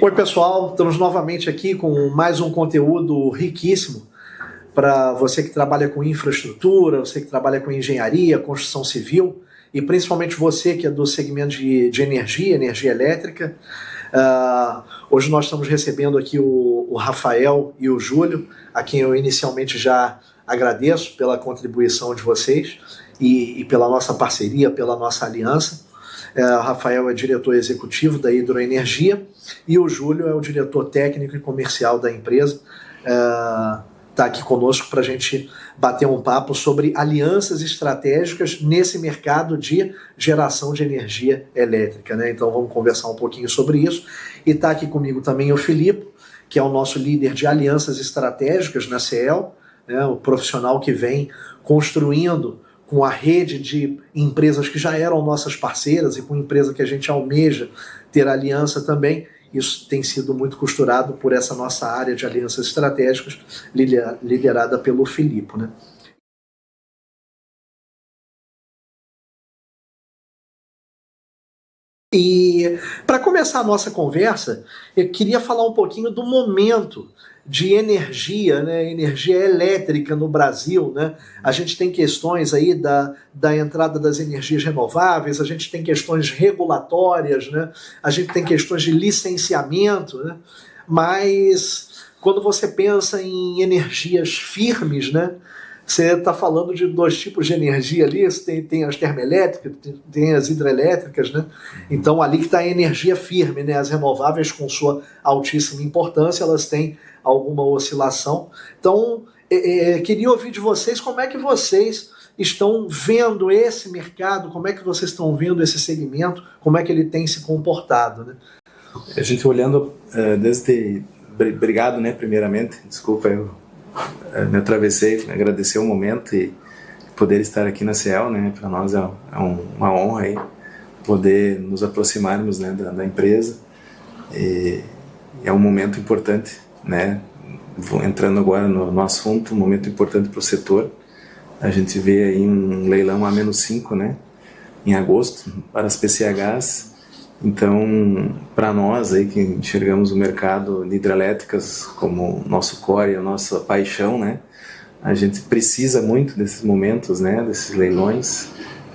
Oi pessoal, estamos novamente aqui com mais um conteúdo riquíssimo para você que trabalha com infraestrutura, você que trabalha com engenharia, construção civil e principalmente você que é do segmento de energia elétrica. Hoje nós estamos recebendo aqui o Rafael e o Júlio, a quem eu inicialmente já agradeço pela contribuição de vocês e pela nossa parceria, pela nossa aliança. O Rafael é diretor executivo da Hidroenergia e o Júlio é o diretor técnico e comercial da empresa. Está aqui conosco para a gente bater um papo sobre alianças estratégicas nesse mercado de geração de energia elétrica, né? Então vamos conversar um pouquinho sobre isso. E está aqui comigo também o Filipe, que é o nosso líder de alianças estratégicas na CEEL, né? O profissional que vem construindo com a rede de empresas que já eram nossas parceiras e com empresa que a gente almeja ter aliança também. Isso tem sido muito costurado por essa nossa área de alianças estratégicas, liderada pelo Filipe, né? E para começar a nossa conversa, eu queria falar um pouquinho do momento de energia, né, energia elétrica no Brasil, né? A gente tem questões aí da entrada das energias renováveis, a gente tem questões regulatórias, né? A gente tem questões de licenciamento, né? Mas quando você pensa em energias firmes, né, você está falando de dois tipos de energia ali, você tem as termoelétricas, tem as hidrelétricas, né? Então ali que está a energia firme, né? As renováveis com sua altíssima importância, elas têm alguma oscilação. Então, queria ouvir de vocês como é que vocês estão vendo esse mercado, como é que vocês estão vendo esse segmento, como é que ele tem se comportado, né? A gente olhando desde... Obrigado, né, primeiramente, desculpa, eu me atravessei, agradecer o momento e poder estar aqui na CEEL, né, para nós é uma honra aí, poder nos aproximarmos, né, da empresa, e é um momento importante, né, entrando agora no assunto, um momento importante para o setor. A gente vê aí um leilão A-5, né, em agosto, para as PCHs. Então, para nós aí que enxergamos o mercado de hidrelétricas como nosso core, a nossa paixão, né, a gente precisa muito desses momentos, né, desses leilões.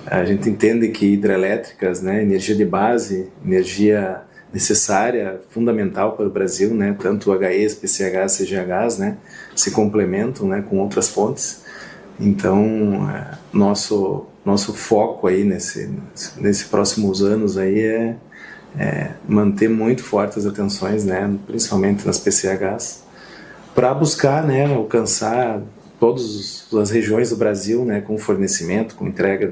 A gente entende que hidrelétricas, né, energia de base, energia necessária, fundamental para o Brasil, né, tanto HEs, PCHs, CGHs, né, se complementam, né, com outras fontes. Então, nosso foco aí nesses próximos anos aí é manter muito fortes as atenções, né, principalmente nas PCHs, para buscar, né, alcançar todas as regiões do Brasil, né, com fornecimento, com entrega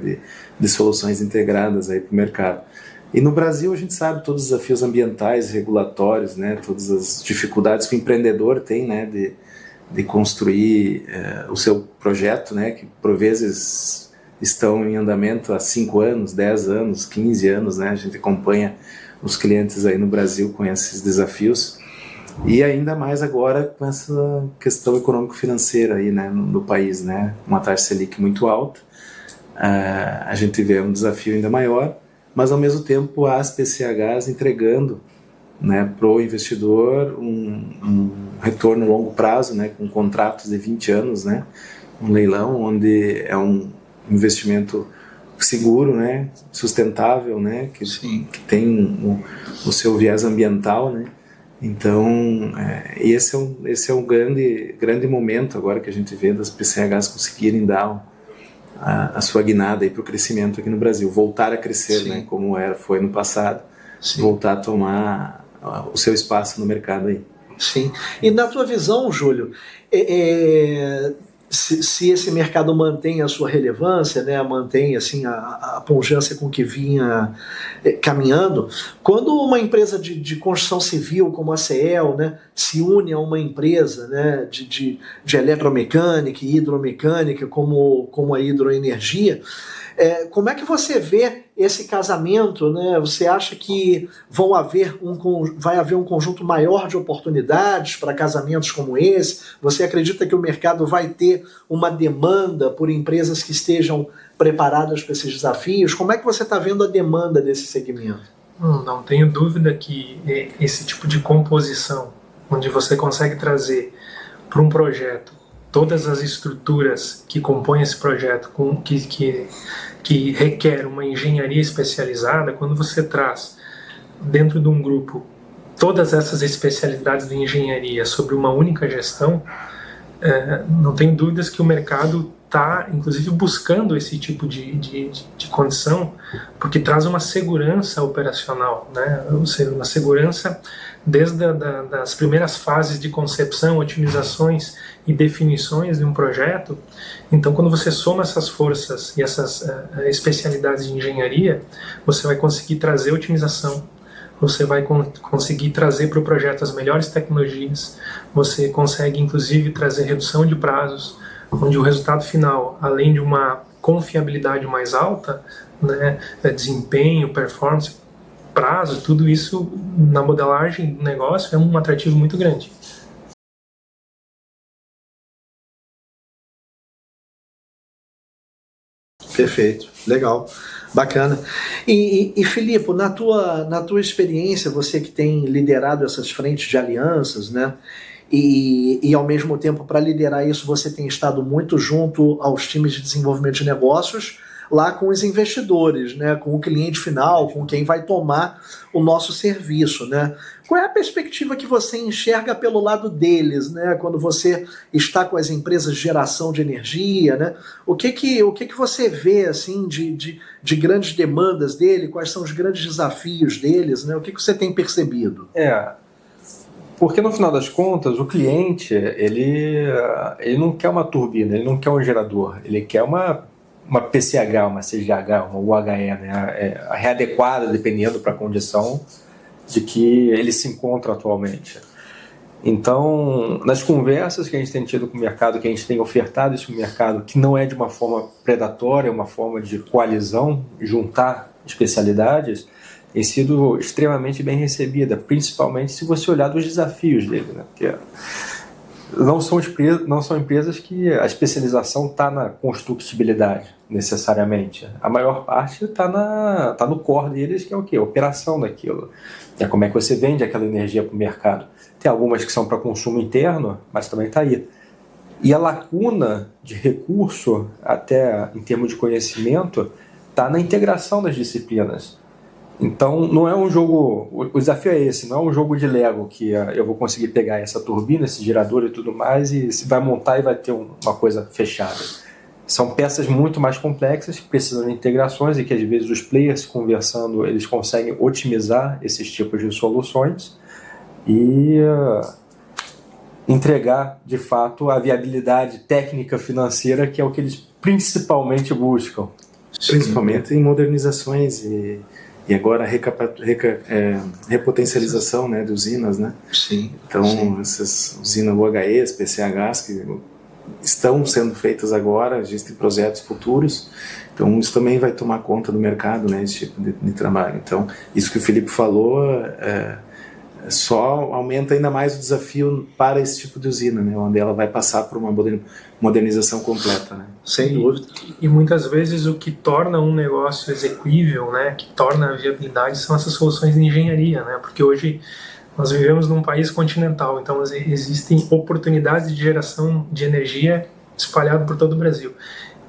de soluções integradas aí para o mercado. E no Brasil a gente sabe todos os desafios ambientais, regulatórios, né, todas as dificuldades que o empreendedor tem, né, de construir o seu projeto, né, que por vezes estão em andamento há 5 anos, 10 anos, 15 anos, né, a gente acompanha os clientes aí no Brasil com esses desafios, e ainda mais agora com essa questão econômico-financeira aí, né, no país, né, uma taxa Selic muito alta, a gente vê um desafio ainda maior, mas ao mesmo tempo as PCHs entregando, né, para o investidor um retorno a longo prazo, né, com contratos de 20 anos, né, um leilão onde é um investimento seguro, né, sustentável, né, que tem o seu viés ambiental, né. Então esse é um grande momento agora que a gente vê das PCHs conseguirem dar a sua guinada para o crescimento aqui no Brasil, voltar a crescer, né, como foi no passado. Sim. Voltar a tomar o seu espaço no mercado aí. Sim. E na tua visão, Júlio, se esse mercado mantém a sua relevância, né, mantém assim, a pujança com que vinha caminhando, quando uma empresa de construção civil como a CEEL, né, se une a uma empresa, né, de eletromecânica e hidromecânica como a Hidroenergia, Como é que você vê esse casamento, né? Você acha que vai haver um conjunto maior de oportunidades para casamentos como esse? Você acredita que o mercado vai ter uma demanda por empresas que estejam preparadas para esses desafios? Como é que você está vendo a demanda desse segmento? Não tenho dúvida que esse tipo de composição, onde você consegue trazer para um projeto todas as estruturas que compõem esse projeto, que requer uma engenharia especializada, quando você traz dentro de um grupo todas essas especialidades de engenharia sobre uma única gestão, não tenho dúvidas que o mercado está, inclusive, buscando esse tipo de condição, porque traz uma segurança operacional, né? Ou seja, uma segurança desde das primeiras fases de concepção, otimizações e definições de um projeto. Então, quando você soma essas forças e essas especialidades de engenharia, você vai conseguir trazer otimização, você vai conseguir trazer para o projeto as melhores tecnologias, você consegue, inclusive, trazer redução de prazos, onde o resultado final, além de uma confiabilidade mais alta, né, desempenho, performance, prazo, tudo isso na modelagem do negócio é um atrativo muito grande. Perfeito, legal, bacana. E Filipe, na tua experiência, você que tem liderado essas frentes de alianças, né? E ao mesmo tempo, para liderar isso, você tem estado muito junto aos times de desenvolvimento de negócios, lá com os investidores, né, com o cliente final, com quem vai tomar o nosso serviço, né? Qual é a perspectiva que você enxerga pelo lado deles, né, quando você está com as empresas de geração de energia, né? O que você vê assim de grandes demandas dele? Quais são os grandes desafios deles, né? O que você tem percebido? Porque no final das contas, o cliente, ele não quer uma turbina, ele não quer um gerador, ele quer uma PCH, uma CGH, uma UHE, né? Readequada dependendo para a condição de que ele se encontra atualmente. Então, nas conversas que a gente tem tido com o mercado, que a gente tem ofertado isso no mercado, que não é de uma forma predatória, uma forma de coalizão, juntar especialidades, tem sido extremamente bem recebida, principalmente se você olhar dos desafios dele, né? Porque não são empresas que a especialização está na construtibilidade, necessariamente. A maior parte tá no core deles, que é o quê? A operação daquilo. É como é que você vende aquela energia para o mercado. Tem algumas que são para consumo interno, mas também está aí. E a lacuna de recurso, até em termos de conhecimento, está na integração das disciplinas. Então, não é um jogo... O desafio é esse, não é um jogo de Lego que eu vou conseguir pegar essa turbina, esse gerador e tudo mais, e se vai montar e vai ter uma coisa fechada. São peças muito mais complexas que precisam de integrações e que, às vezes, os players conversando, eles conseguem otimizar esses tipos de soluções e entregar, de fato, a viabilidade técnica financeira, que é o que eles principalmente buscam. Principalmente em modernizações e agora repotencialização, né, de usinas, né? Sim. Então, essas usinas UHEs, PCHs, que estão sendo feitas agora, existem projetos futuros, então isso também vai tomar conta do mercado, né, esse tipo de trabalho. Então, isso que o Filipe falou só aumenta ainda mais o desafio para esse tipo de usina, né, onde ela vai passar por uma modernização completa, né? Sem dúvida. E muitas vezes o que torna um negócio execuível, né, que torna a viabilidade, são essas soluções de engenharia, né, porque hoje nós vivemos num país continental, então existem oportunidades de geração de energia espalhado por todo o Brasil.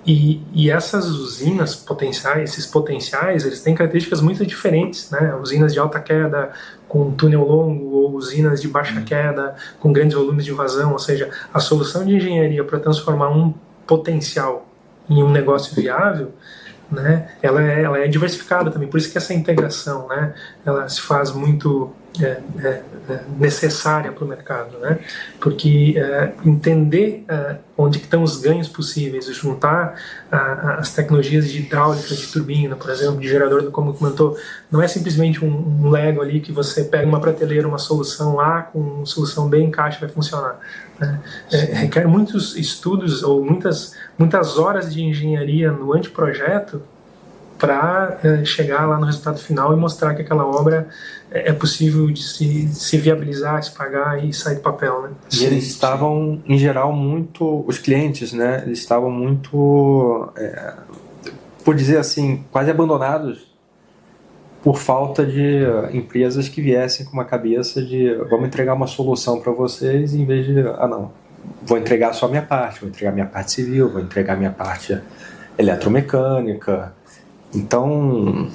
E essas usinas potenciais, esses potenciais, eles têm características muito diferentes, né? Usinas de alta queda com túnel longo ou usinas de baixa queda com grandes volumes de vazão, ou seja, a solução de engenharia para transformar um potencial em um negócio viável, né? Ela é diversificada também, por isso que essa integração, né, ela se faz muito necessária para o mercado, né? Porque entender onde estão os ganhos possíveis, juntar as tecnologias de hidráulica, de turbina, por exemplo, de gerador, como comentou, não é simplesmente um Lego ali que você pega uma prateleira, uma solução A com solução B, encaixa e vai funcionar, né? Requer muitos estudos ou muitas horas de engenharia no anteprojeto, para chegar lá no resultado final e mostrar que aquela obra é possível de se viabilizar, se pagar e sair do papel, né? E eles estavam, em geral, os clientes, né, eles estavam muito, por dizer assim, quase abandonados por falta de empresas que viessem com uma cabeça de vamos entregar uma solução para vocês em vez de, não, vou entregar só a minha parte, vou entregar minha parte civil, vou entregar minha parte eletromecânica. Então,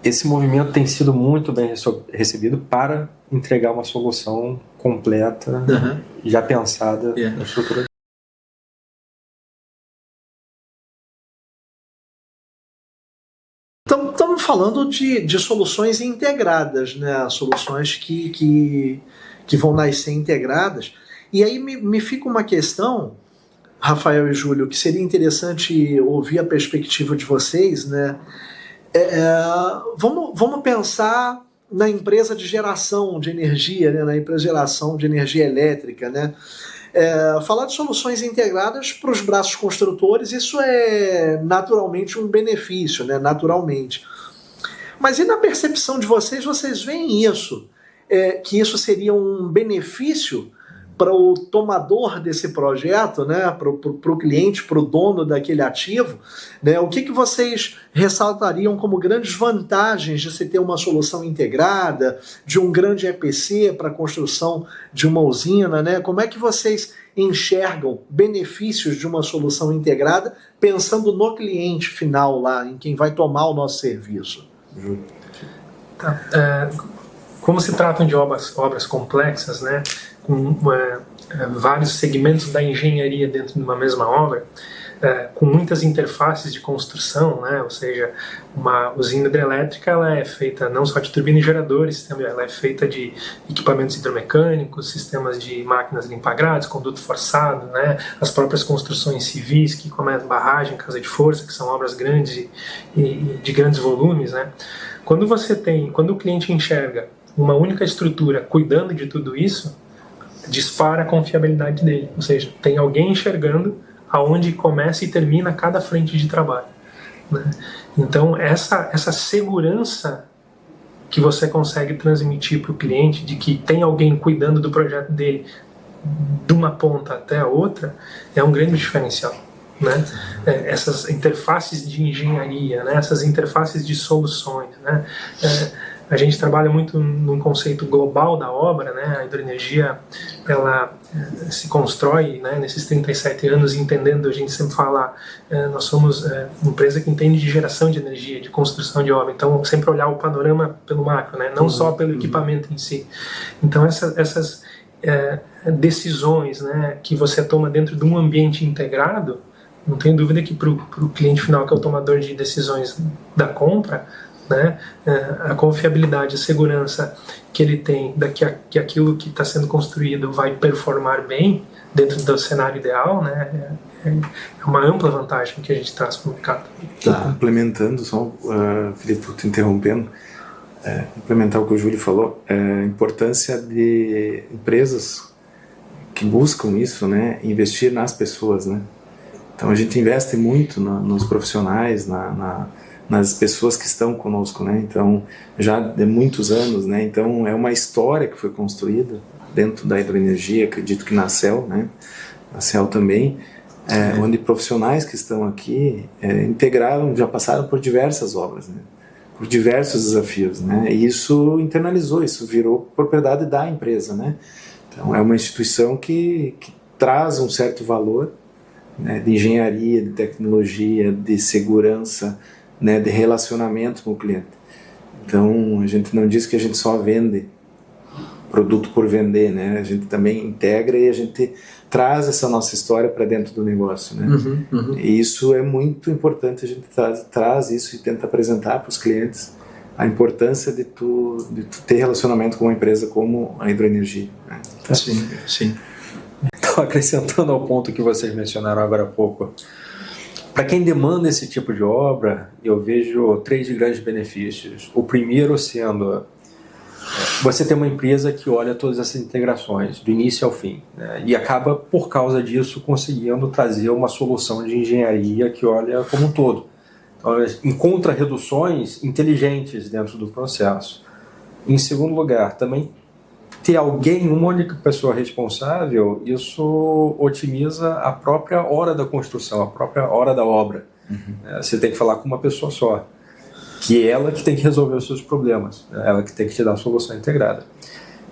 esse movimento tem sido muito bem recebido para entregar uma solução completa, já pensada na estrutura. Estamos falando de soluções integradas, né? Soluções que vão nascer integradas. E aí me fica uma questão, Rafael e Júlio, que seria interessante ouvir a perspectiva de vocês, né? Vamos pensar na empresa de geração de energia, né? Na empresa de geração de energia elétrica, né? Falar de soluções integradas para os braços construtores, isso é naturalmente um benefício, né? Naturalmente. Mas e na percepção de vocês veem isso? Que isso seria um benefício para o tomador desse projeto, né? Para o cliente, para o dono daquele ativo, né? O que vocês ressaltariam como grandes vantagens de se ter uma solução integrada, de um grande EPC para a construção de uma usina, né? Como é que vocês enxergam benefícios de uma solução integrada, pensando no cliente final lá, em quem vai tomar o nosso serviço? Como se tratam de obras complexas, né? Com vários segmentos da engenharia dentro de uma mesma obra, com muitas interfaces de construção, né? Ou seja, uma usina hidrelétrica ela é feita não só de turbinas e geradores, ela é feita de equipamentos hidromecânicos, sistemas de máquinas limpa-grades, conduto forçado, né? As próprias construções civis, que começam barragem, casa de força, que são obras grandes e de grandes volumes, né? Quando o cliente enxerga uma única estrutura cuidando de tudo isso, dispara a confiabilidade dele, ou seja, tem alguém enxergando aonde começa e termina cada frente de trabalho, né? Então essa segurança que você consegue transmitir para o cliente de que tem alguém cuidando do projeto dele de uma ponta até a outra é um grande diferencial, né? Essas interfaces de engenharia, né? Essas interfaces de soluções, né? A gente trabalha muito num conceito global da obra, né? A hidroenergia, ela se constrói, né, nesses 37 anos, entendendo, a gente sempre fala, nós somos uma empresa que entende de geração de energia, de construção de obra, então sempre olhar o panorama pelo macro, né? Não só pelo equipamento em si. Então essas decisões, né, que você toma dentro de um ambiente integrado, não tenho dúvida que para o cliente final, que é o tomador de decisões da compra, né, a confiabilidade, a segurança que ele tem que aquilo que está sendo construído vai performar bem dentro do cenário ideal, né, é uma ampla vantagem que a gente traz para o mercado. Complementando, só, Felipe, te interrompendo, complementar o que o Júlio falou, a importância de empresas que buscam isso, né, investir nas pessoas, né. Então a gente investe muito nos profissionais, nas pessoas que estão conosco, né? Então já de muitos anos, né? Então é uma história que foi construída dentro da hidroenergia, acredito que na CEL, né? Na CEL também, onde profissionais que estão aqui integraram, já passaram por diversas obras, né? Por diversos desafios, né? E isso internalizou, isso virou propriedade da empresa, né? Então é uma instituição que traz um certo valor, né, de engenharia, de tecnologia, de segurança, né, de relacionamento com o cliente. Então a gente não diz que a gente só vende produto por vender, né? A gente também integra e a gente traz essa nossa história para dentro do negócio, né? E isso é muito importante, a gente traz isso e tenta apresentar para os clientes a importância de tu ter relacionamento com uma empresa como a hidroenergia, né? Sim. Então, acrescentando ao ponto que vocês mencionaram agora há pouco, para quem demanda esse tipo de obra, eu vejo 3 grandes benefícios. O primeiro sendo, você tem uma empresa que olha todas essas integrações, do início ao fim, né, e acaba, por causa disso, conseguindo trazer uma solução de engenharia que olha como um todo. Então, encontra reduções inteligentes dentro do processo. Em segundo lugar, também ter alguém, uma única pessoa responsável, isso otimiza a própria hora da construção, a própria hora da obra. Você tem que falar com uma pessoa só, que é ela que tem que resolver os seus problemas, ela que tem que te dar a solução integrada.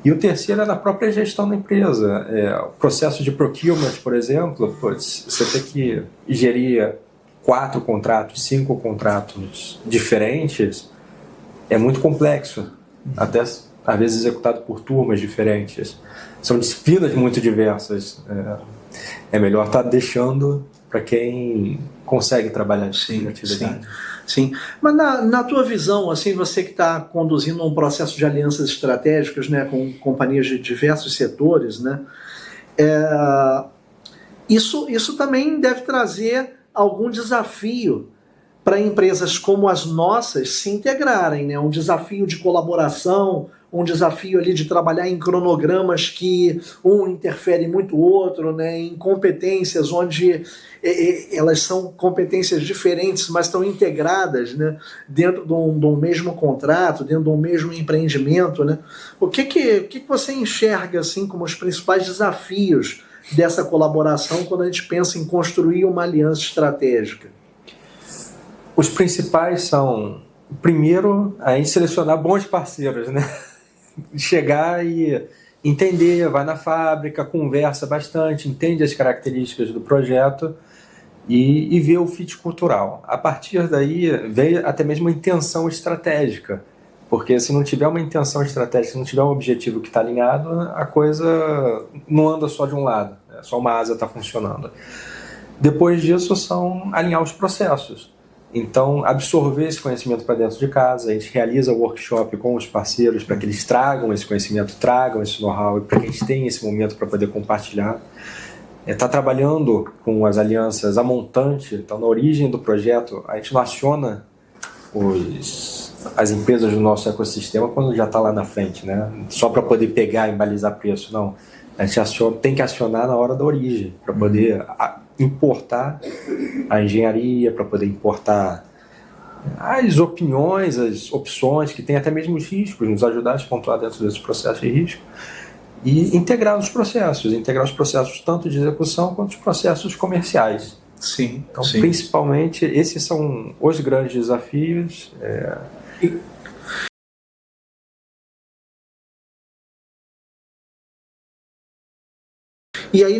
E o terceiro é na própria gestão da empresa. O processo de procurement, por exemplo, você tem que gerir 4 contratos, 5 contratos diferentes, é muito complexo, até às vezes executado por turmas diferentes. São disciplinas muito diversas. É melhor estar deixando para quem consegue trabalhar de atividade. Sim. Mas na tua visão, assim, você que está conduzindo um processo de alianças estratégicas, né, com companhias de diversos setores, né, isso também deve trazer algum desafio para empresas como as nossas se integrarem, né? Um desafio de colaboração, um desafio ali de trabalhar em cronogramas que um interfere muito o outro, né? Em competências onde elas são competências diferentes, mas estão integradas, né? Dentro de um mesmo contrato, dentro de um mesmo empreendimento, né? O que você enxerga assim como os principais desafios dessa colaboração quando a gente pensa em construir uma aliança estratégica? Os principais são, primeiro, a gente selecionar bons parceiros, né? Chegar e entender, vai na fábrica, conversa bastante, entende as características do projeto e ver o fit cultural. A partir daí, veio até mesmo uma intenção estratégica, porque se não tiver uma intenção estratégica, se não tiver um objetivo que está alinhado, a coisa não anda só de um lado, só uma asa está funcionando. Depois disso, são alinhar os processos. Então, absorver esse conhecimento para dentro de casa, a gente realiza workshop com os parceiros para que eles tragam esse conhecimento, tragam esse know-how e para que a gente tenha esse momento para poder compartilhar. Está trabalhando com as alianças a montante, então na origem do projeto, a gente não aciona as empresas do nosso ecossistema quando já está lá na frente, né? Só para poder pegar e balizar preço, não. A gente tem que acionar na hora da origem, para poder importar a engenharia, para poder importar as opiniões, as opções, que tem até mesmo os riscos, nos ajudar a se pontuar dentro desse processo de risco, e integrar os processos tanto de execução quanto os processos comerciais. Sim. Então, principalmente, esses são os grandes desafios. E aí,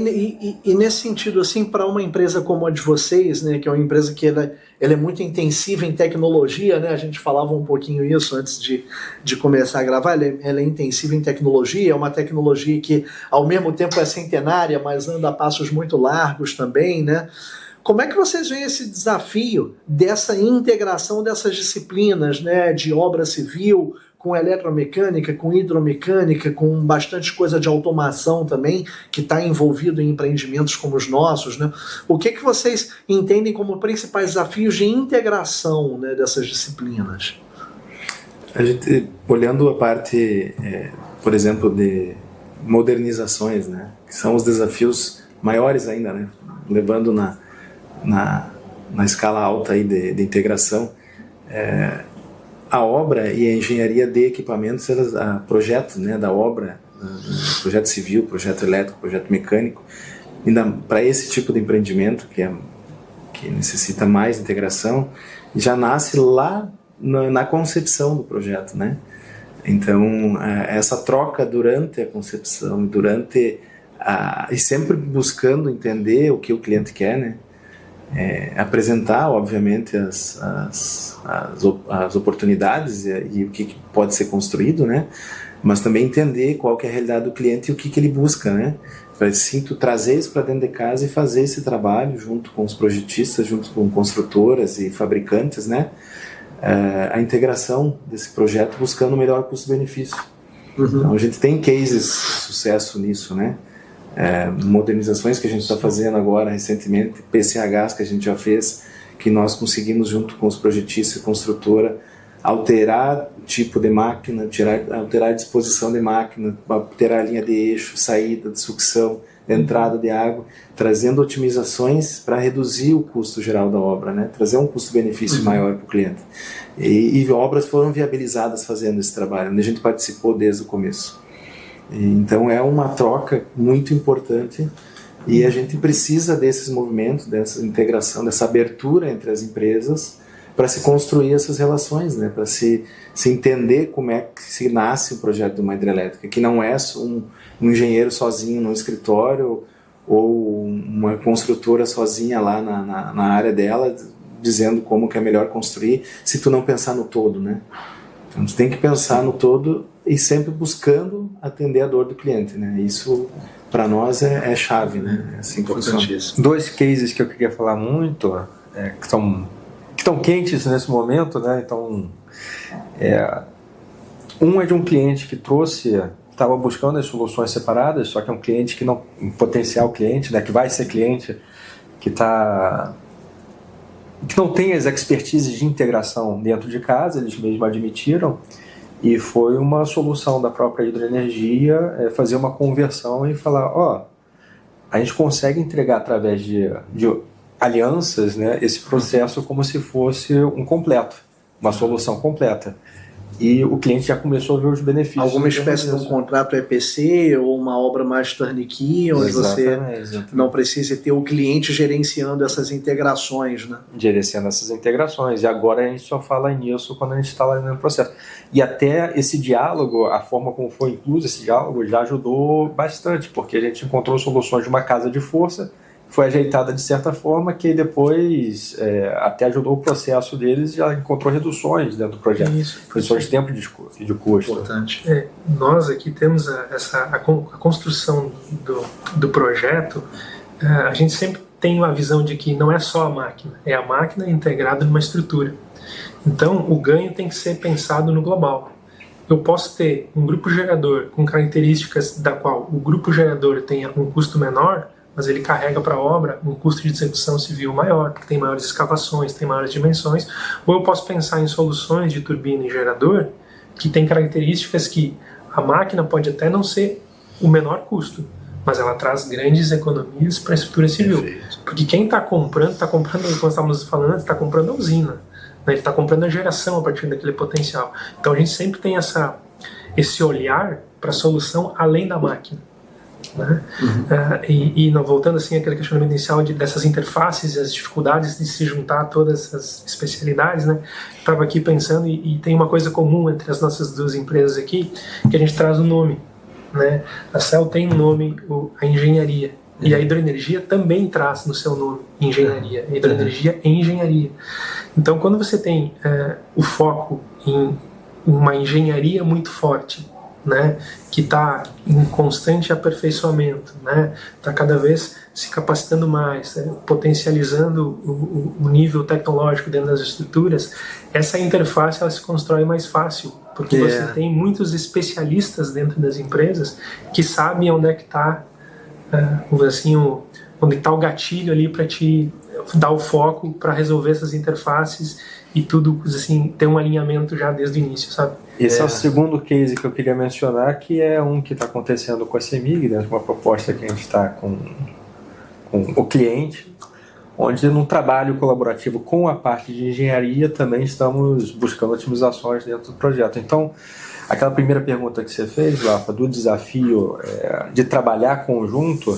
nesse sentido, assim, para uma empresa como a de vocês, né, que é uma empresa que ela é muito intensiva em tecnologia, né, a gente falava um pouquinho isso antes de começar a gravar, ela é intensiva em tecnologia, é uma tecnologia que ao mesmo tempo é centenária, mas anda a passos muito largos também, né? Como é que vocês veem esse desafio dessa integração dessas disciplinas, né, de obra civil, com eletromecânica, com hidromecânica, com bastante coisa de automação também, que está envolvido em empreendimentos como os nossos, né? O que vocês entendem como principais desafios de integração, né, dessas disciplinas? A gente, olhando a parte, por exemplo, de modernizações, né, que são os desafios maiores ainda, né, levando na escala alta aí de integração, a obra e a engenharia de equipamentos, a projeto, né, da obra, projeto civil, projeto elétrico, projeto mecânico, ainda para esse tipo de empreendimento que necessita mais integração, já nasce lá na concepção do projeto, né? Então, essa troca durante a concepção, e sempre buscando entender o que o cliente quer, né? Apresentar, obviamente, as oportunidades e o que pode ser construído, né? Mas também entender qual que é a realidade do cliente e o que ele busca, né? Sinto trazer isso para dentro de casa e fazer esse trabalho junto com os projetistas, junto com construtoras e fabricantes, né? A integração desse projeto buscando o melhor custo-benefício. Então, a gente tem cases de sucesso nisso, né? Modernizações que a gente está fazendo agora recentemente, PCHs que a gente já fez, que nós conseguimos junto com os projetistas e construtora alterar tipo de máquina, alterar a disposição de máquina, alterar a linha de eixo, saída de sucção, entrada de água, trazendo otimizações para reduzir o custo geral da obra, né? Trazer um custo-benefício maior para o cliente. E obras foram viabilizadas fazendo esse trabalho, onde a gente participou desde o começo. Então é uma troca muito importante e a gente precisa desses movimentos, dessa integração, dessa abertura entre as empresas para se construir essas relações, né? Para se entender como é que se nasce um projeto de uma hidrelétrica, que não é um engenheiro sozinho no escritório ou uma construtora sozinha lá na área dela dizendo como que é melhor construir, se tu não pensar no todo, né? Então tu tem que pensar no todo e sempre buscando atender a dor do cliente, né? Isso para nós é chave, né? É assim que funciona. 2 cases que eu queria falar muito, que estão quentes nesse momento, né? Então, um é de um cliente que estava buscando as soluções separadas, só que é um cliente que não, um potencial cliente, né? Que vai ser cliente, que não tem as expertises de integração dentro de casa, eles mesmos admitiram, e foi uma solução da própria hidroenergia fazer uma conversão e falar, a gente consegue entregar através de alianças, né, esse processo como se fosse um completo, uma solução completa. E o cliente já começou a ver os benefícios. Alguma espécie de um contrato EPC ou uma obra mais turnkey, onde exatamente. Não precisa ter o cliente gerenciando essas integrações, né? Gerenciando essas integrações. E agora a gente só fala nisso quando a gente está lá no processo. E até esse diálogo, a forma como foi incluso esse diálogo, já ajudou bastante, porque a gente encontrou soluções de uma casa de força, foi ajeitada de certa forma que depois até ajudou o processo deles e já encontrou reduções dentro do projeto. Isso. Reduções de tempo e de custo. Importante. Nós aqui temos a construção do projeto, a gente sempre tem uma visão de que não é só a máquina, é a máquina integrada numa estrutura. Então o ganho tem que ser pensado no global. Eu posso ter um grupo gerador com características da qual o grupo gerador tenha um custo menor, mas ele carrega para a obra um custo de execução civil maior, porque tem maiores escavações, tem maiores dimensões, ou eu posso pensar em soluções de turbina e gerador que tem características que a máquina pode até não ser o menor custo, mas ela traz grandes economias para a estrutura civil. Perfeito. Porque quem está comprando, como estávamos falando, está comprando a usina, né? Ele está comprando a geração a partir daquele potencial. Então a gente sempre tem esse olhar para a solução além da máquina. Né? Voltando assim àquele questionamento inicial dessas interfaces e as dificuldades de se juntar a todas as especialidades, né? Estava aqui pensando e tem uma coisa comum entre as nossas duas empresas aqui, que a gente traz o nome, né? A CEL tem um nome, a engenharia, e a hidroenergia também traz no seu nome engenharia. A hidroenergia é engenharia. Então quando você tem o foco em uma engenharia muito forte, né, que está em constante aperfeiçoamento, né, está cada vez se capacitando mais, potencializando o nível tecnológico dentro das estruturas, essa interface ela se constrói mais fácil, porque você tem muitos especialistas dentro das empresas que sabem onde é que está, assim, onde está o gatilho ali para te dar o foco para resolver essas interfaces e tudo, assim, ter um alinhamento já desde o início, sabe? Esse é o segundo case que eu queria mencionar, que é um que está acontecendo com a CEMIG, dentro de uma proposta que a gente está com o cliente, onde num trabalho colaborativo com a parte de engenharia também estamos buscando otimizações dentro do projeto. Então, aquela primeira pergunta que você fez, Rafa, do desafio de trabalhar conjunto,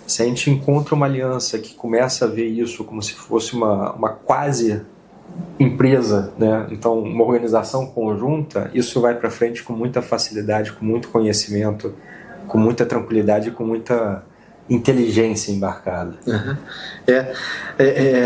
se a gente encontra uma aliança que começa a ver isso como se fosse uma quase empresa, né? Então uma organização conjunta, isso vai para frente com muita facilidade, com muito conhecimento, com muita tranquilidade, com muita inteligência embarcada.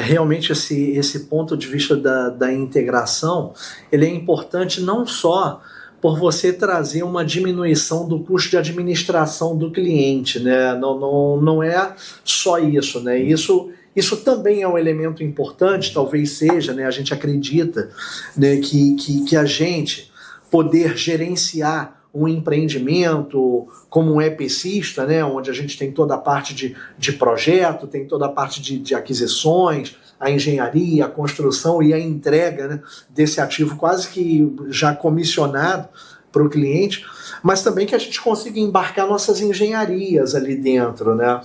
Realmente esse ponto de vista da integração, ele é importante não só por você trazer uma diminuição do custo de administração do cliente, né? Não é só isso, né? Isso também é um elemento importante, talvez seja, né? A gente acredita, né, que a gente poder gerenciar um empreendimento como um EPCista, né, onde a gente tem toda a parte de projeto, tem toda a parte de aquisições, a engenharia, a construção e a entrega, né, desse ativo quase que já comissionado, para o cliente, mas também que a gente consiga embarcar nossas engenharias ali dentro, né?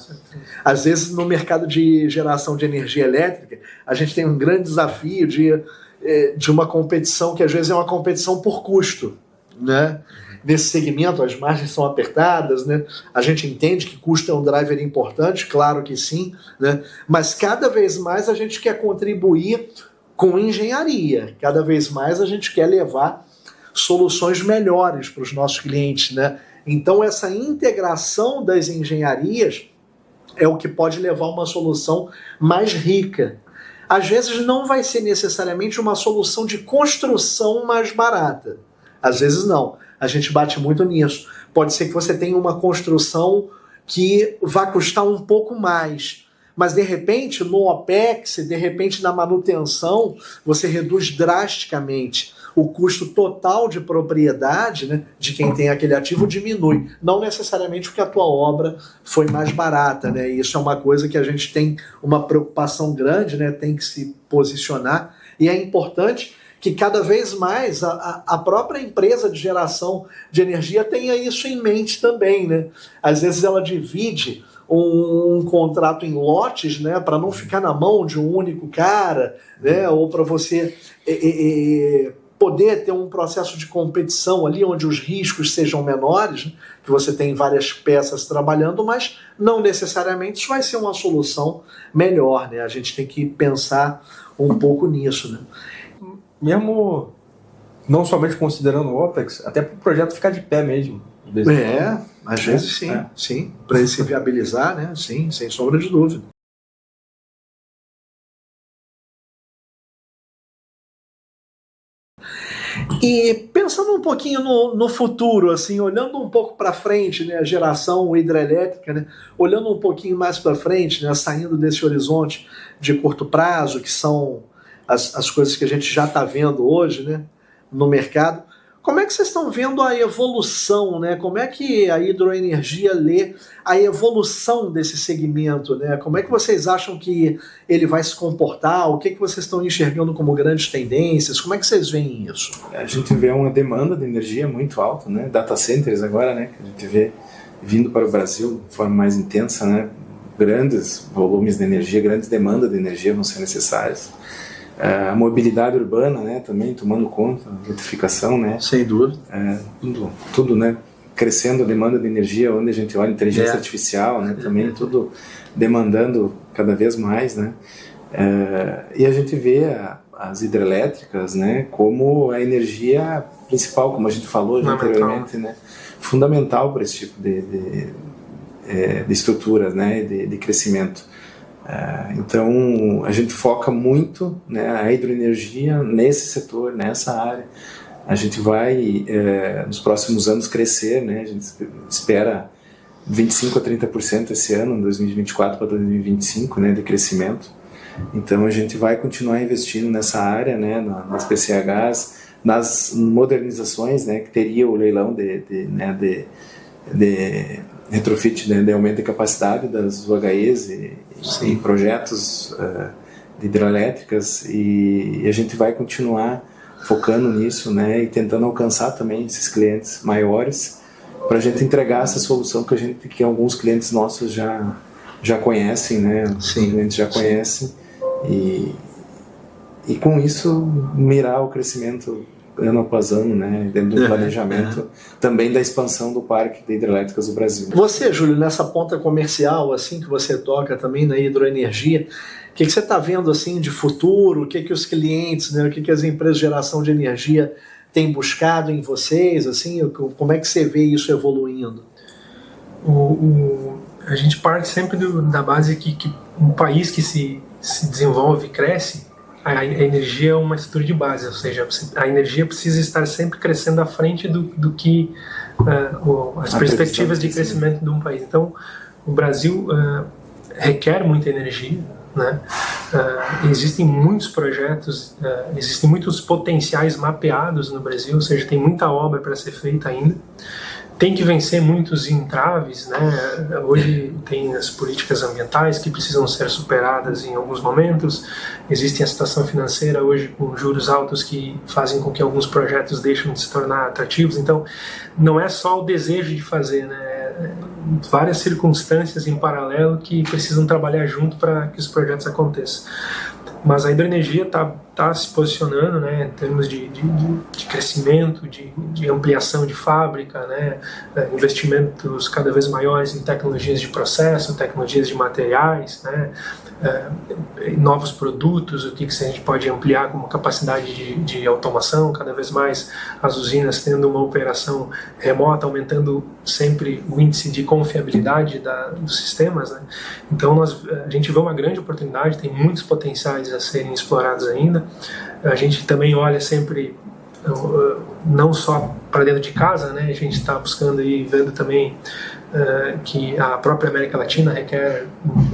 Às vezes no mercado de geração de energia elétrica, a gente tem um grande desafio de uma competição que às vezes é uma competição por custo, né? Nesse segmento as margens são apertadas, né? A gente entende que custo é um driver importante, claro que sim, né? Mas cada vez mais a gente quer contribuir com engenharia, cada vez mais a gente quer levar soluções melhores para os nossos clientes, né? Então essa integração das engenharias é o que pode levar a uma solução mais rica. Às vezes não vai ser necessariamente uma solução de construção mais barata. Às vezes não. A gente bate muito nisso. Pode ser que você tenha uma construção que vá custar um pouco mais, mas de repente no OPEX, de repente na manutenção, você reduz drasticamente. O custo total de propriedade, né, de quem tem aquele ativo diminui. Não necessariamente porque a tua obra foi mais barata, né? Isso é uma coisa que a gente tem uma preocupação grande, né? Tem que se posicionar. E é importante que cada vez mais a própria empresa de geração de energia tenha isso em mente também, né? Às vezes ela divide um contrato em lotes, né, para não ficar na mão de um único cara, né, ou para você poder ter um processo de competição ali onde os riscos sejam menores, né, que você tem várias peças trabalhando, mas não necessariamente isso vai ser uma solução melhor, né? A gente tem que pensar um pouco nisso, né? Mesmo não somente considerando o OPEX, até para o projeto ficar de pé mesmo. Às vezes sim, sim, para ele se viabilizar, né? Sim, sem sombra de dúvida. E pensando um pouquinho no futuro, assim, olhando um pouco para frente, né, a geração hidrelétrica, né, olhando um pouquinho mais para frente, né, saindo desse horizonte de curto prazo, que são as coisas que a gente já está vendo hoje, né, no mercado, como é que vocês estão vendo a evolução, né? Como é que a hidroenergia lê a evolução desse segmento, né? Como é que vocês acham que ele vai se comportar? O que vocês estão enxergando como grandes tendências? Como é que vocês veem isso? A gente vê uma demanda de energia muito alta, né? Data centers agora, né? Que a gente vê vindo para o Brasil de forma mais intensa, né? Grandes volumes de energia, grandes demandas de energia vão ser necessárias. A mobilidade urbana, né, também tomando conta, a eletrificação, né, sem dúvida, tudo, né, crescendo a demanda de energia, onde a gente olha inteligência artificial, né, também tudo demandando cada vez mais, né, e a gente vê as hidrelétricas, né, como a energia principal, como a gente falou anteriormente, né, fundamental para esse tipo de estruturas, né, de crescimento. Então a gente foca muito, né, a hidroenergia nesse setor, nessa área. A gente vai nos próximos anos crescer, né, a gente espera 25 a 30% esse ano, 2024 para 2025, né, de crescimento. Então a gente vai continuar investindo nessa área, né, nas PCHs, nas modernizações, né, que teria o leilão de retrofit, né, de aumento de capacidade das UHEs e projetos de hidrelétricas, e a gente vai continuar focando nisso, né, e tentando alcançar também esses clientes maiores para a gente entregar essa solução que alguns clientes nossos já conhecem, né, os clientes já conhecem, e com isso mirar o crescimento ano após ano, né, dentro do planejamento também da expansão do parque de hidrelétricas do Brasil. Você, Júlio, nessa ponta comercial assim que você toca também na hidroenergia, o que você está vendo assim de futuro? O que os clientes, né, o que as empresas de geração de energia têm buscado em vocês? Assim, como é que você vê isso evoluindo? A gente parte sempre da base que um país que se desenvolve e cresce, a energia é uma estrutura de base, ou seja, a energia precisa estar sempre crescendo à frente do que as perspectivas de crescimento de um país. Então, o Brasil requer muita energia, né? Existem muitos projetos, existem muitos potenciais mapeados no Brasil, ou seja, tem muita obra para ser feita ainda. tem que vencer muitos entraves, né? Hoje tem as políticas ambientais que precisam ser superadas em alguns momentos. Existe a situação financeira hoje com juros altos que fazem com que alguns projetos deixem de se tornar atrativos. Então, não é só o desejo de fazer, né? Várias circunstâncias em paralelo que precisam trabalhar junto para que os projetos aconteçam. Mas a hidroenergia está se posicionando, né, em termos de crescimento, de ampliação de fábrica, né, investimentos cada vez maiores em tecnologias de processo, tecnologias de materiais, né, novos produtos, o que a gente pode ampliar como capacidade de automação, cada vez mais as usinas tendo uma operação remota, aumentando sempre o índice de confiabilidade dos sistemas, né. Então a gente vê uma grande oportunidade, tem muitos potenciais a serem explorados ainda. A gente também olha sempre não só para dentro de casa, né? A gente está buscando e vendo também que a própria América Latina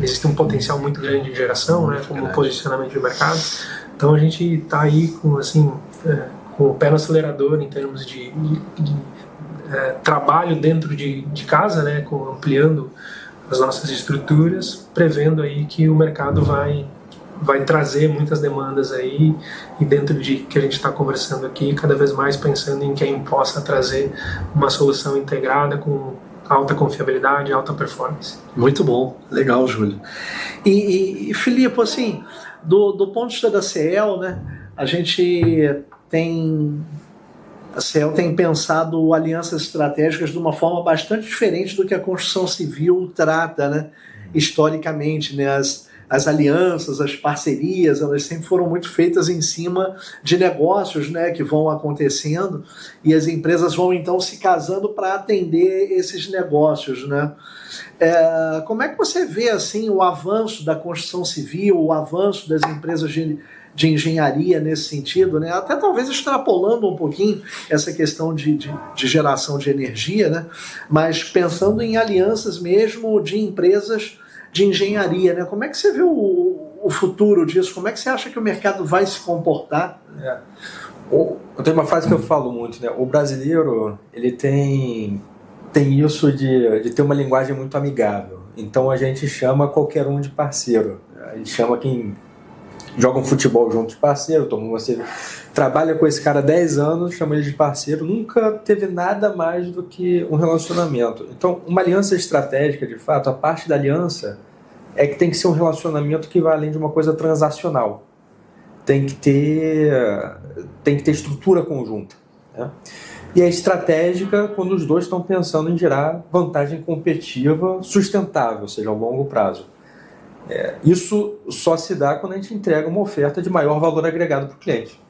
existe um potencial muito grande de geração, né? Como posicionamento de mercado. Então a gente está aí com o pé no acelerador em termos de trabalho dentro de casa, né? Ampliando as nossas estruturas, prevendo aí que o mercado vai trazer muitas demandas aí, e dentro de que a gente está conversando aqui, cada vez mais pensando em quem possa trazer uma solução integrada com alta confiabilidade, alta performance. Muito bom, legal, Júlio. E Filipe, assim, do ponto de vista da CEEL, né, a CEEL tem pensado alianças estratégicas de uma forma bastante diferente do que a construção civil trata, né, historicamente, né, as alianças, as parcerias, elas sempre foram muito feitas em cima de negócios, né, que vão acontecendo, e as empresas vão então se casando para atender esses negócios, né? Como é que você vê assim o avanço da construção civil, o avanço das empresas de engenharia nesse sentido, né? Até talvez extrapolando um pouquinho essa questão de geração de energia, né? Mas pensando em alianças mesmo de empresas de engenharia, né? Como é que você vê o futuro disso? Como é que você acha que o mercado vai se comportar? Eu tenho uma frase que eu falo muito, né? O brasileiro, ele tem isso de ter uma linguagem muito amigável. Então a gente chama qualquer um de parceiro. A gente chama quem joga um futebol junto de parceiro, trabalha com esse cara há 10 anos, chama ele de parceiro, nunca teve nada mais do que um relacionamento. Então, uma aliança estratégica, de fato, a parte da aliança é que tem que ser um relacionamento que vai além de uma coisa transacional. Tem que ter estrutura conjunta, né? E é estratégica quando os dois estão pensando em gerar vantagem competitiva sustentável, ou seja, a longo prazo. Isso só se dá quando a gente entrega uma oferta de maior valor agregado para o cliente.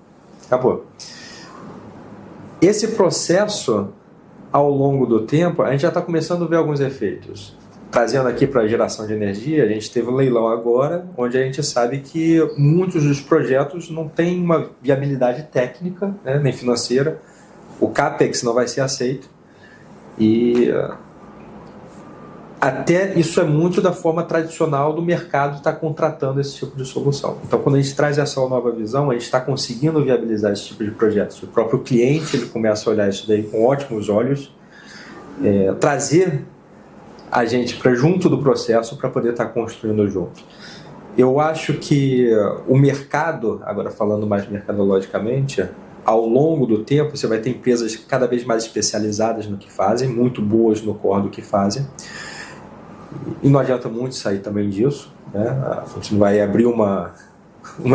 Acabou. Esse processo, ao longo do tempo, a gente já está começando a ver alguns efeitos. Trazendo aqui para a geração de energia, a gente teve um leilão agora, onde a gente sabe que muitos dos projetos não têm uma viabilidade técnica, né, nem financeira. O CAPEX não vai ser aceito. E até isso é muito da forma tradicional do mercado estar contratando esse tipo de solução. Então, quando a gente traz essa nova visão, a gente está conseguindo viabilizar esse tipo de projetos. O próprio cliente ele começa a olhar isso daí com ótimos olhos, trazer a gente para junto do processo para poder estar construindo junto. Eu acho que o mercado, agora falando mais mercadologicamente, ao longo do tempo você vai ter empresas cada vez mais especializadas no que fazem, muito boas no core do que fazem. E não adianta muito sair também disso, né? A gente não vai abrir uma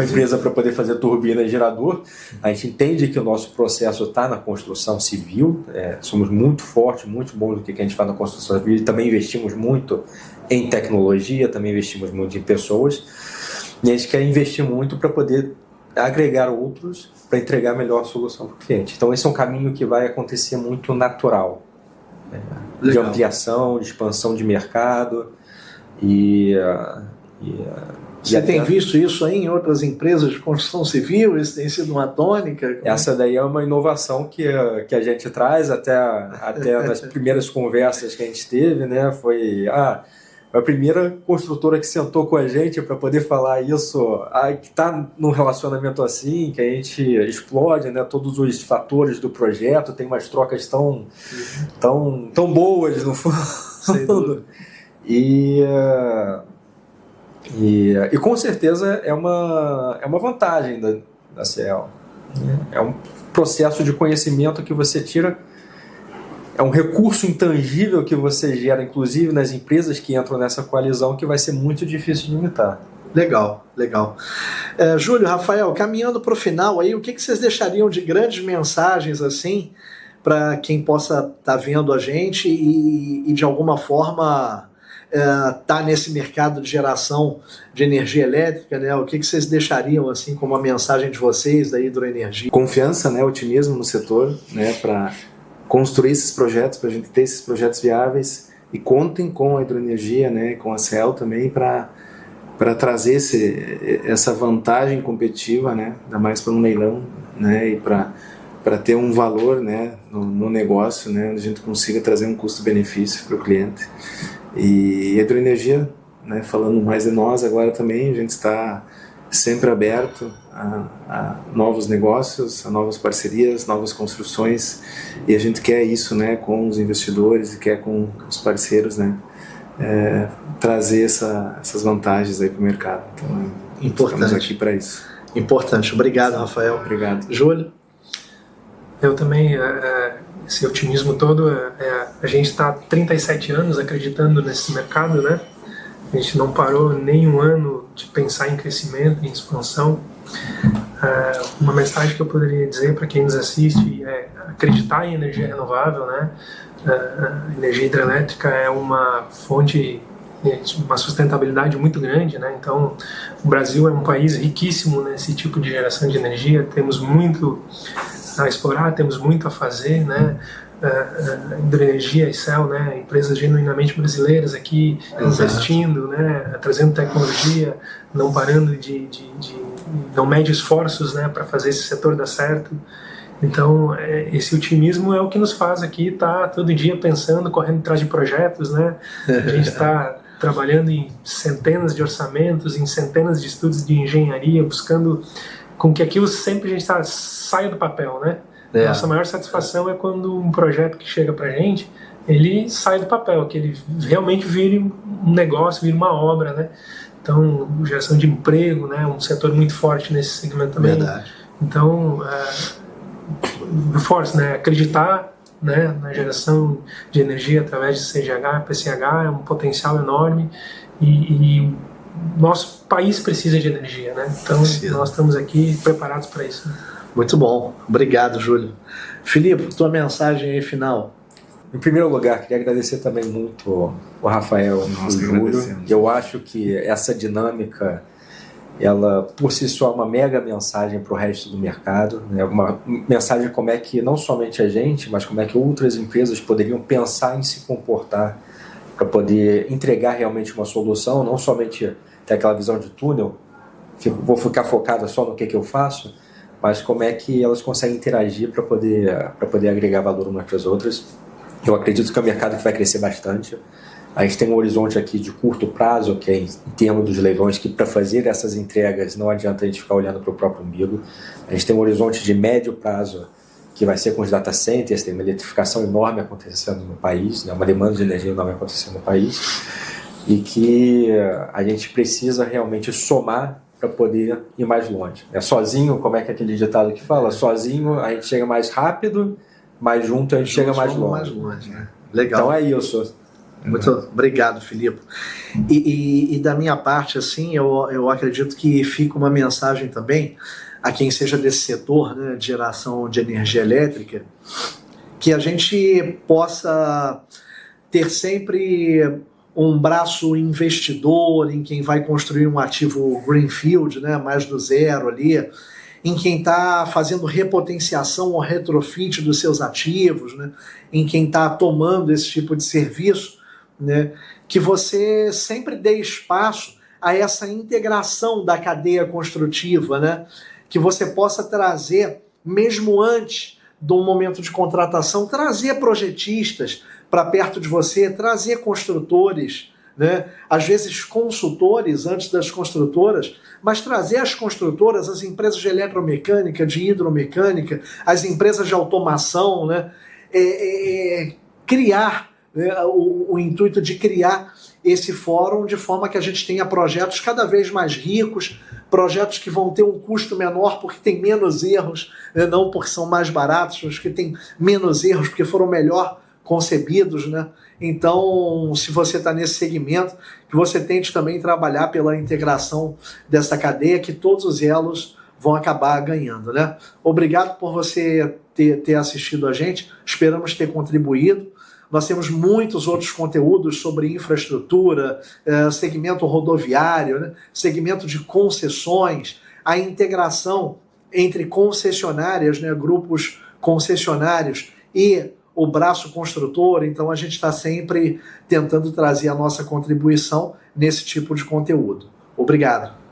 empresa para poder fazer turbina e gerador. A gente entende que o nosso processo está na construção civil, somos muito fortes, muito bons no que a gente faz na construção civil, e também investimos muito em tecnologia, também investimos muito em pessoas, e a gente quer investir muito para poder agregar outros para entregar a melhor solução para o cliente. Então esse é um caminho que vai acontecer muito natural, de ampliação, de expansão de mercado. Você tem visto isso aí em outras empresas de construção civil? Isso tem sido uma tônica? Essa daí é uma inovação que a gente traz até nas primeiras conversas que a gente teve, né? Foi a primeira construtora que sentou com a gente para poder falar isso, que está num relacionamento assim, que a gente explode, né, todos os fatores do projeto, tem umas trocas tão boas no fundo. Sem dúvida. E com certeza é uma vantagem da CEL. Né? É um processo de conhecimento que você tira, é um recurso intangível que você gera, inclusive nas empresas que entram nessa coalizão, que vai ser muito difícil de imitar. Legal. Júlio, Rafael, caminhando para o final aí, o que vocês deixariam de grandes mensagens assim para quem possa estar vendo a gente e de alguma forma tá nesse mercado de geração de energia elétrica, né? O que vocês deixariam assim como a mensagem de vocês da Hidroenergia? Confiança, né, otimismo no setor, né, para construir esses projetos, para a gente ter esses projetos viáveis, e contem com a Hidroenergia, né, com a CEL também para trazer essa vantagem competitiva, né, ainda mais para um leilão, né, e para ter um valor, né, no negócio, né, onde a gente consiga trazer um custo-benefício para o cliente. E a Hidroenergia, né, falando mais de nós agora também, a gente está sempre aberto a novos negócios, a novas parcerias, novas construções, e a gente quer isso, né, com os investidores e quer com os parceiros, né, trazer essas vantagens aí para o mercado. Então, estamos aqui para isso. Importante. Obrigado, Rafael. Obrigado. Júlio? Eu também, esse otimismo todo, a gente está há 37 anos acreditando nesse mercado, né? A gente não parou nem um ano de pensar em crescimento, em expansão. Uma mensagem que eu poderia dizer para quem nos assiste é acreditar em energia renovável, né? A energia hidrelétrica é uma fonte, uma sustentabilidade muito grande, né? Então, o Brasil é um país riquíssimo nesse tipo de geração de energia, temos muito a explorar, temos muito a fazer, né? Hidroenergia e CEL, né? Empresas genuinamente brasileiras aqui investindo, né? Trazendo tecnologia, não parando não mede esforços, né? Para fazer esse setor dar certo. Então, esse otimismo é o que nos faz aqui estar todo dia pensando, correndo atrás de projetos, né? A gente está trabalhando em centenas de orçamentos, em centenas de estudos de engenharia, buscando com que aquilo sempre a gente saia do papel, né? Nossa maior satisfação é quando um projeto que chega pra gente, ele sai do papel, que ele realmente vire um negócio, vire uma obra, né? Então, geração de emprego, né? Um setor muito forte nesse segmento também. Verdade. Então, reforço, né? Acreditar, né, na geração de energia através de CGH, PCH é um potencial enorme e nosso país precisa de energia, né? Então nós estamos aqui preparados para isso. Né? Muito bom, obrigado, Júlio. Filipe, tua mensagem aí final. Em primeiro lugar, queria agradecer também muito o Rafael e o Júlio. Eu acho que essa dinâmica, ela por si só é uma mega mensagem para o resto do mercado, né? Uma mensagem como é que não somente a gente, mas como é que outras empresas poderiam pensar em se comportar para poder entregar realmente uma solução, não somente ter aquela visão de túnel, vou ficar focada só no que eu faço, mas como é que elas conseguem interagir para poder agregar valor umas para as outras. Eu acredito que é um mercado que vai crescer bastante. A gente tem um horizonte aqui de curto prazo, que é em termos dos leilões, que para fazer essas entregas não adianta a gente ficar olhando para o próprio umbigo. A gente tem um horizonte de médio prazo, que vai ser com os data centers, tem uma eletrificação enorme acontecendo no país, né, uma demanda de energia enorme acontecendo no país, e que a gente precisa realmente somar para poder ir mais longe. Sozinho, como é que é aquele ditado que fala? Sozinho a gente chega mais rápido, mas junto a gente chega mais longe. Né? Legal. Então é isso. Muito obrigado, Filipe. E da minha parte, assim, eu acredito que fica uma mensagem também a quem seja desse setor, né, de geração de energia elétrica, que a gente possa ter sempre um braço investidor em quem vai construir um ativo greenfield, né, mais do zero ali, em quem está fazendo repotenciação ou retrofit dos seus ativos, né, em quem está tomando esse tipo de serviço, né, que você sempre dê espaço a essa integração da cadeia construtiva, né, que você possa trazer, mesmo antes do momento de contratação, trazer projetistas para perto de você, trazer construtores né? Às vezes consultores antes das construtoras, mas trazer as construtoras, as empresas de eletromecânica, de hidromecânica, as empresas de automação, né? Criar, né? O intuito de criar esse fórum de forma que a gente tenha projetos cada vez mais ricos, projetos que vão ter um custo menor porque tem menos erros, né? Não porque são mais baratos, mas que tem menos erros porque foram melhor concebidos, né? Então, se você está nesse segmento, que você tente também trabalhar pela integração dessa cadeia, que todos os elos vão acabar ganhando, né? Obrigado por você ter assistido a gente, esperamos ter contribuído. Nós temos muitos outros conteúdos sobre infraestrutura, segmento rodoviário, né? Segmento de concessões, a integração entre concessionárias, né? Grupos concessionários e o braço construtor. Então a gente está sempre tentando trazer a nossa contribuição nesse tipo de conteúdo. Obrigado.